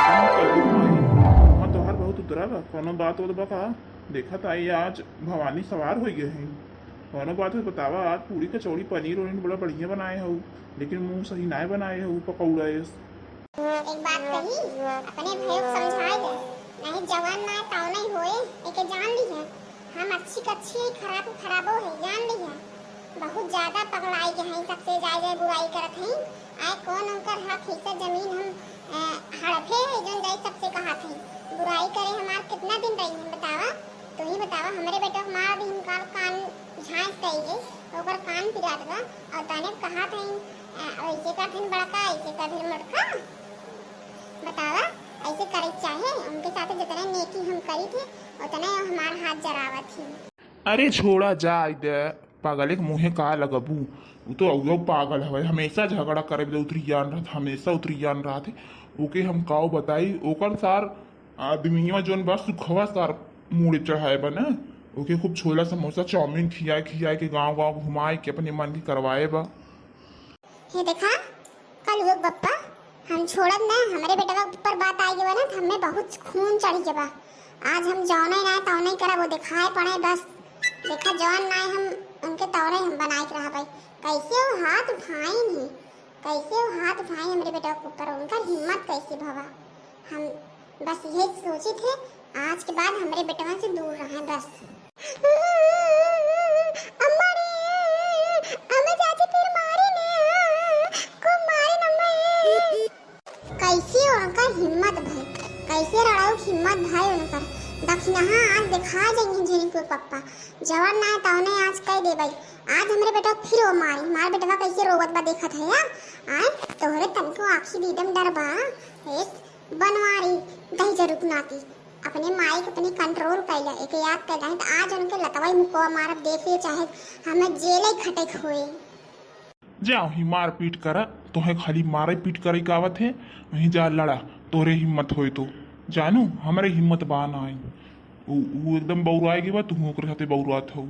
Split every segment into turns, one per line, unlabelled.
हम कल वहाँ तोहार बहुत उतरा बा कोनो बात होत बा का? देखत आई आज भवानी सवार हो गए हैं। कोनो बात है बतावा, आज पूरी कचौड़ी पनीर और बड़ा बढ़िया बनाए हो, लेकिन मुंह सही ना बनाए हो पकौड़ा।
एक बात कही, अपने भैया को समझाए दे, नहीं जवान ना ताव नहीं होए, एके जान ली है। हम अच्छी कच्छी खराब खराबो है, जान ली है। बहुत ज्यादा पगड़ाई के हैं, सबसे ज्यादा बुराई करत हैं। आए कौन उनकर हक हिस्सा जमीन हम हड़पे है, जन जाई सबसे कहा थे बुराई करे। हमार कितना दिन रही है बतावा, तो ही बतावा। हमारे बेटा हमारा भी इनकार कान झांस कई गई, ओकर कान पिरात बा और ताने कहा थे ऐसे का फिर बड़का, ऐसे का फिर मोटका। बतावा ऐसे करे चाहे, उनके साथ जितना नेकी हम करी थे उतना हमार हाथ जरावत थी।
अरे छोड़ा जा दे, पागल एक मुँहे का लगबू। वो तो औ पागल है, हमेशा झगड़ा करे उतरी जान रहा, हमेशा उतरी जान रहा थे। ओके हम काव बताई, ओकर सार आदमी जोन बस सुखवा सार मुड़े चढ़ाए बना। ओके खूब छोला समोसा चाउमीन खियाए खियाए के गांव गांव घुमाए के अपने मन की करवाए बा।
ये देखा कल वो बप्पा हम छोड़ब ना, हमारे बेटा का ऊपर बात आई गई ना तो हमें बहुत खून चढ़ी के बा। आज हम जौन ही ना तौन ही करा, वो दिखाए पड़े बस। देखा जौन ना हम उनके तौरे हम बनाए के रहा भाई। कैसे वो हाथ उठाए नहीं, कैसे वो हाथ उठाए हमारे बेटा के ऊपर, उनका हिम्मत कैसे भवा। हम बस यही सोचे थे आज के बाद हमारे बेटवा से दूर रहें बस। अम्मा रे, अम्मा चाची फिर मारे ने, को मारे नम्मा। कैसे उनका हिम्मत भाई, कैसे रड़ाऊ हिम्मत भाई उनका। दक्षिणा आज दिखा जाएंगे झेनी को पप्पा, जवान ना तौने आज कह दे भाई। आज हमारे बेटा फिर वो मारी, मार बेटवा कैसे रोवत बा देखत है या। आज तोहरे तनको आखी दीदम डर बा, एक बनवारी दही जरूर नाती। अपने माई को अपनी कंट्रोल कैला, एक याद कैला है तो आज उनके लतवाई मुको मारब देख ले, चाहे हमें जेल ही खटे खोए।
जाओ ही मार पीट करा, तो है खाली मारे पीट करे कावत है, वहीं जा लड़ा तोरे हिम्मत होए तो जानू हमारे हिम्मत बा ना आई। वो एकदम बौराए के बाद तू ओकरे साथे बौरात हो।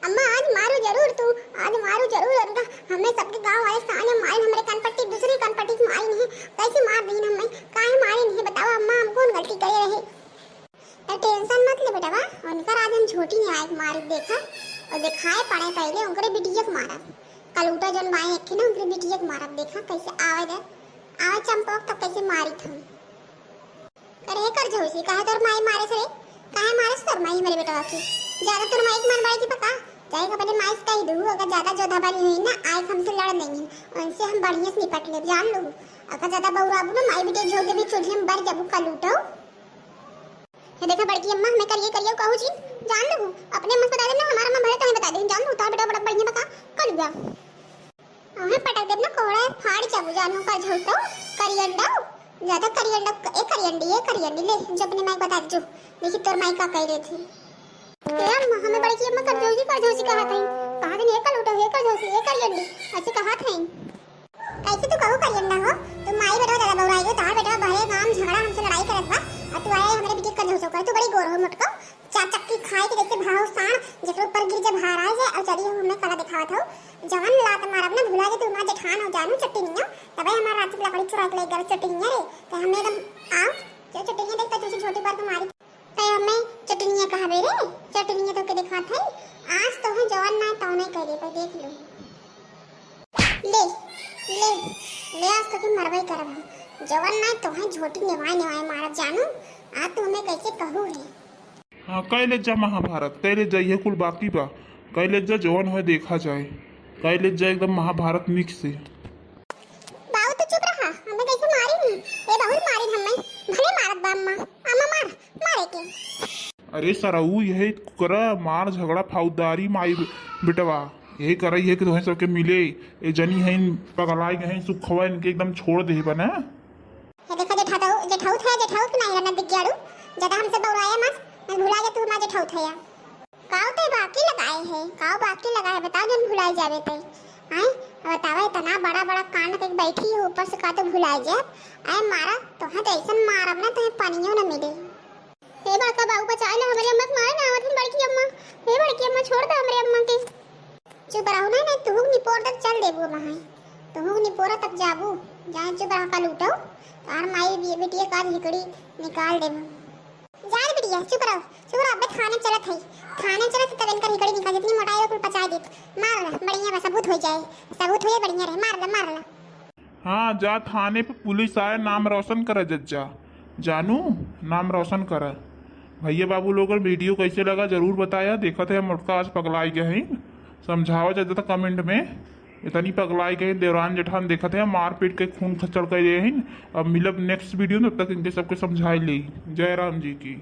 अम्मा आज मारो जरूर तू, आज मारो जरूर उनका। हमें सबके गांव वाले साने मारी, हमारे कनपट्टी दूसरी कनपट्टी की मारी नहीं, कैसे मार दी हमें, काहे मारे नहीं बताओ अम्मा, हम कौन गलती करे रहे। तो टेंशन मत ले बेटा, उनका आज हम छोटी नहीं आए मारी देखा और दिखाए पड़े पहले उनके बिटिया को मारा। कल उठा जन माए एक ना उनके बिटिया को मारा, देखा कैसे आवे दे आवे चंपक तब कैसे मारी थी। अरे कर जोशी काहे तोर माई मारे सरे, काहे मारे तोर माई मेरे बेटा की। ज्यादा तोर माई मार मारी की पका जाए अपने माई से कह दू, अगर ज्यादा जोधाबारी हुई ना आज हमसे लड़ लेंगे, उनसे हम बढ़िया से निपट ले जान लो। अगर ज्यादा बौराबू ना माई बेटे झोल के भी चूल्हे में बर जबू कल उठो। ये देखा बड़की अम्मा मैं करिए कहू जी जान लो, अपने मन बता देना, हमारा मन भरे तो हमें बता दे जान लो। तार बेटा बड़ा बढ़िया बका कर गया हमें पटक देना कोड़ा फाड़ चाबू जानो का झोलतो करियंडा ज्यादा करियंडा ए करियंडी ले जो अपने माई बता दो। देखी तोर माई का कह रहे थे यार हमें बड़की अम्मा कर जोजी कहा था, कहा था कल उठो हे कर जोजी ए करियंडी ऐसे कहा था। कैसे तू कहू करियंडा हो, तू माई बेटा ज्यादा बौराई हो, तार बेटा भरे काम झगड़ा हमसे लड़ाई करत बा और तू आए हमारे बेटी कर जोसो कर। तू बड़ी गोर हो मोटको चार चक्की खाए के जैसे भाव साण जेकर ऊपर गिर जा भार आ जाए और चली हमने कला दिखावत हो। जवान लात मारब ना भुला जे तू मां जेठान हो जानू चट्टिनिया, तबे हमार रात की लकड़ी चुरा के ले गए चट्टिनिया रे। तो हमें एकदम आओ जो चट्टिनिया देखता तुझे छोटी बात मारी तो हमें चट्टिनिया कहावे रे, चट्टिनिया तो के दिखात है। आज तो है जवान ना तो नहीं कह दे पर देख लो ले ले ले आज तो के मरवाई करब, जवान ना तो है झोटी नेवाई मारब जानू। आज तो हमें कैसे कहू रे।
हाँ कह ले जा महाभारत, कह ले जा ये कुल बाकी बा, कह ले जा जवान हो देखा जाए, कह ले जा एकदम महाभारत मिक्स से।
बाऊ तो चुप रहा, हमें कैसे मारी नहीं ये बहुत मारी हमें भले मारत बा अम्मा, अम्मा मारे के।
अरे सराऊ यही करा मार झगड़ा फाउदारी माई बेटवा यही कर रही है कि तुम्हें सबके मिले ये जनी है पगलाई गए सुखवा इनके एकदम छोड़ दे बना।
ये देखो जेठाऊ तो नहीं रहना दिख गयाड़ू, ज्यादा हमसे बौराया मत, मैं भुला जा तू मां जेठाऊ थे या काव ते बाकी लगाए है, काव बाकी लगाए बताओ जन भुलाई जावे ते आए बतावा इतना बड़ा कांड के बैठी है ऊपर से का तो भुलाई जा आए मारा तो हां ऐसा मारब ना तो पानियो ना मिले। हे बड़का बाबू बचाए ला हमारी अम्मा को मारे ना आवत बड़की अम्मा, हे बड़की अम्मा छोड़ दे हमारी अम्मा के। चुप रहो ना तू निपोर तक चल देबो वहां, तू निपोरा तक जाबू। जाए चुप रहा का लूटो तार माई भी बेटिया का हिकड़ी निकाल दे जा रे बेटिया चुप रहो अबे थाने चलत है थाने चलत तब इनकर हिकड़ी निकाल जितनी मोटाई हो कुल पचा देत मार ला बढ़िया बस सबूत हो जाए सबूत होए बढ़िया रहे मार ला
हाँ जा थाने पे पुलिस आए नाम रोशन करे जज्जा जानू नाम रोशन करे भैया बाबू लोगों वीडियो कैसे लगा जरूर बताया देखा थे हम मोटका आज पगलाई गए हैं समझावा चाहता था कमेंट में इतनी पगलाई गए देवरान जेठान देखा थे मार पीट के खून खच्चड़ कर हैं अब मिलब नेक्स्ट वीडियो में तब तक इनके सबके समझाए ली जय राम जी की।